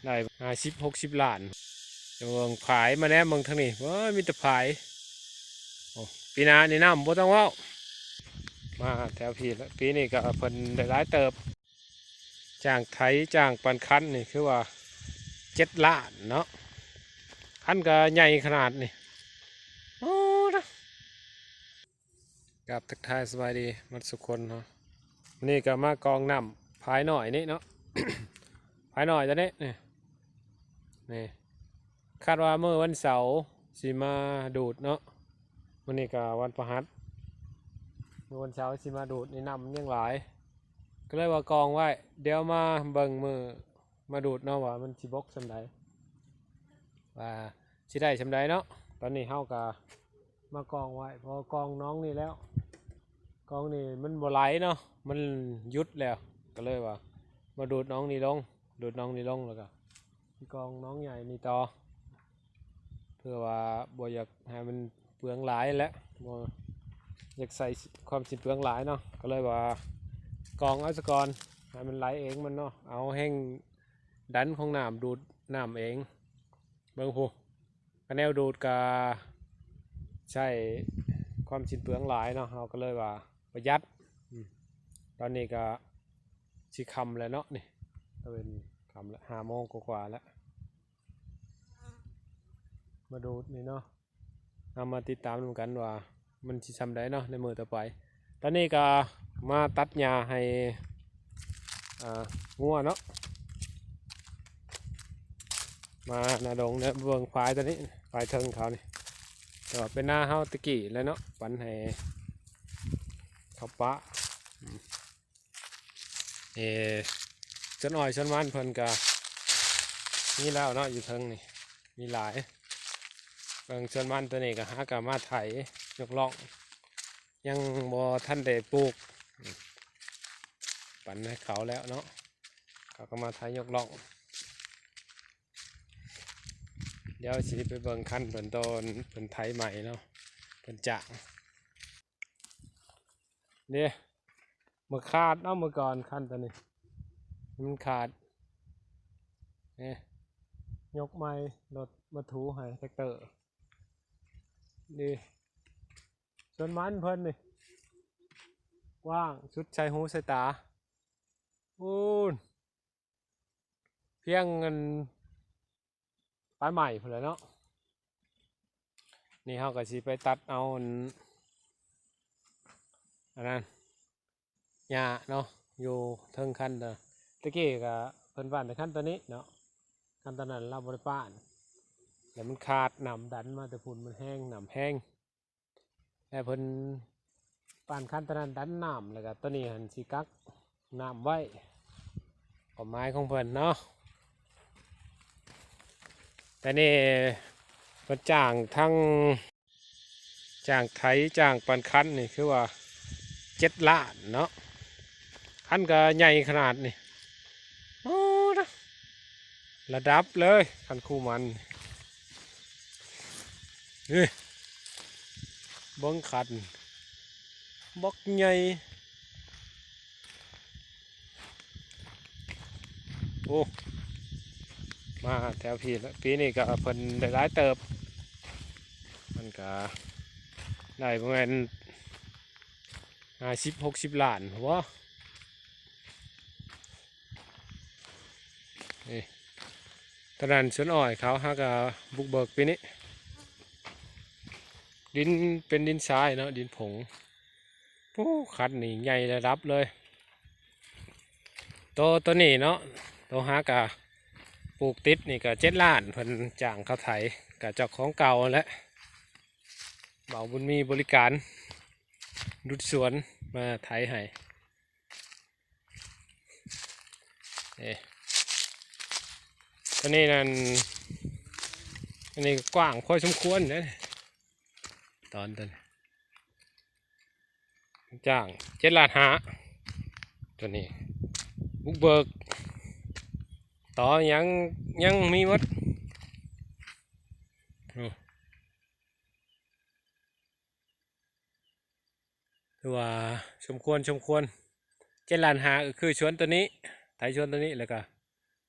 ได้50-60 ล้านเมืองผายมาแน่เมืองทางนี้ว้ามีแต่ผายโอ้ปีหน้านี่น้ำบ่ต้องเว้ามาแถวพี่แล้วปีนี้ก็เพิ่นได้หลายเติบจ้างไถจ้างปันคันนี่คือว่า7 ล้านเนาะคันก็ใหญ่ขนาดนี่โอ้นะกับทักทายสบายดีมันสุขคนเนาะนี่ก็มากองน้ำผายหน่อยนี่เนาะ ผายหน่อยตอนนี้นี่คาดว่าเมื่อวันเสาร์สิมาดูดเนาะวันนี้ก็วันพฤหัสเมื่อวันเสาร์สิมาดูดนี่นำยังหลายก็เลยว่ากองไว้เดี๋ยวมาเบิ่งมือมาดูดเนาะว่ามันสิบกสำใดว่าสิได้สำใดเนาะตอนนี้เฮาก็มากองไว้พอกองน้องนี่แล้วกองนี่มันบ่ไหลเนาะมันยุดแล้วก็เลยว่ามาดูดน้องนี่ลงดูดน้องนี่ลงแล้วก็กองน้องใหญ่นี่ต่อเพื่อว่าบ่อยากให้มันเปลืองหลายแล้วบ่อยากใส่ความสิ้นเปลืองหลายเนาะก็เลยว่ากองเอาซะก่อนให้มันไหลเองมันเนาะเอาแห้งดันของน้ำดูดน้ำเองเบิ่งพูกระแนวดูดกาใช้ความสิ้นเปลืองหลายเนาะเราก็เลยว่าประหยัดตอนนี้ก็สิค่ำแล้วเนาะนี่ก็เป็นค่ำละ5 โมงกว่าแล้วมาดูนี่เนาะเอามาติดตามดูกันว่ามันสิทำได้เนาะในมือต่อไปตอนนี้ก็มาตัดหญ้าให้งัวเนาะมาหน้าดงเนี่ยเบิ่งควายตัวนี้ควายเทิงเขานี่ก็เป็นหน้าเฮาตะกี้แล้วเนาะปันให้เขาปะจนอ้อยจนมันเพิ่นก็มีแล้วเนาะอยู่เทิงนี่มีหลายเบิ่งจนมันตัวนี้ก็หากะมาไถยกล่องยังบ่ทันได้ปลูกปันให้เขาแล้วเนาะเขาก็มาไถยกล่องเดี๋ยวสิไปเบิ่งขั้นเพิ่นต้นเพิ่นไถใหม่เนาะเพิ่นจ่างเนี่ยมือขาดเนาะมือก่อนขั้นตัวนี้มันขาดเนี่ยยกไม้รถมาถูให้แท็กเตอร์นี่ส่วนมันเพิ่นนี่กว้างชุดใช้หูใช้ตาอูนเพียงเงินปลายใหม่เพิ่นแหละเนาะนี่เฮาก็สิไปตัดเอาอันนั้นหญ้าเนาะอยู่เทิงคันเด้อตะกี้ก็เพิ่นบ้านแต่คันตัวนี้เนาะคันตอนนั้นเราบ่ได้ป้านแล้วมันขาดน้ำดันมาแต่พุ่นมันแห้งน้ำแห้งแล้วเพิ่นป้านคันตอนนั้นดันน้ำแล้วก็ตัวนี้หันสิกักน้ำไว้ก็ไม้ของเพิ่นเนาะแต่นี่เพิ่นจ้างไถจ้างปันคันนี่คือว่า7 ล้านเนาะคันก็ใหญ่ขนาดนี่โอ้นะระดับเลยคันคู่มันนี่เบิ้งคันบกใหญ่โอ้มาแถวพี่แล้วปีนี้ก็เพิ่นได้หลายเติบมันก็ได้ประมาณ50-60 ล้านวะนี่ตอนนั้นสวนอ้อยเขาฮะก็บุกเบิกปีนี้ดินเป็นดินทรายเนาะดินผงโอ้คันนี่ใหญ่ระดับเลยตัวนี้เนาะตัวฮะกะปลูกติดนี่ก็7 ล้านเพิ่นจ้างเขาไถกับเจ้าของเก่าและเบาบุญมีบริการดุดสวนมาไถให้ตัวนี้นั่นอันนี้กว้างพอสมควรนะตอนจ้าง7 ล้าน 5ตัวนี้บุกเบิกต่อยังมีวัดคือว่าสมควร7 ล้าน 5คือชวนตัวนี้ไถชวนตัวนี้แล้วก็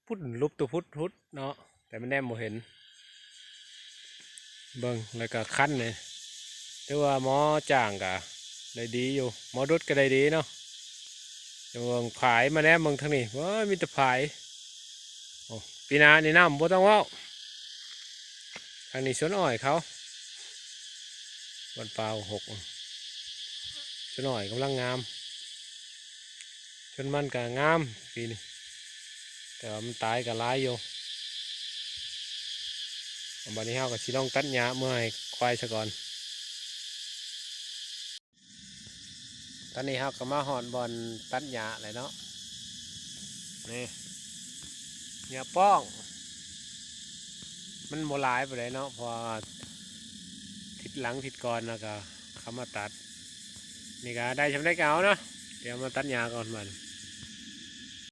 พุดลุบตัวพุดเนาะแต่มันแนมบ่เห็นเบิ่งแล้วก็คั้นเลยแต่ว่าหมอจ้างก็ได้ดีอยู่หมอดุดก็ได้ดีเนาะเดี๋ยวเบิ่งผายมาแนมเบิ่งทางนี้ว้ามีแต่ผายโอ้ปีหน้านี่น้ำบ่ต้องเว้าทางนี้สวนอ้อยเขาวันเปล่าหกสวนอ้อยกำลังงามชนมันก็งามปีนี้แต่ว่ามันตายก็หลายอยู่บัดนี้เฮาก็สิลองตัดหญ้าเมื่อให้ควายซะก่อนตอนนี้เฮาก็มาหอนบอลตัดหญ้าเลยเนาะนี่หญ้าป้องมันโมหลายไปเลยเนาะเพอทิศหลังทิศก่อนแล้วก็เขามาตัดนี่ก็ได้ชำได้เก่าเนาะเดี๋ยวมาตัดหญ้าก่อนมัน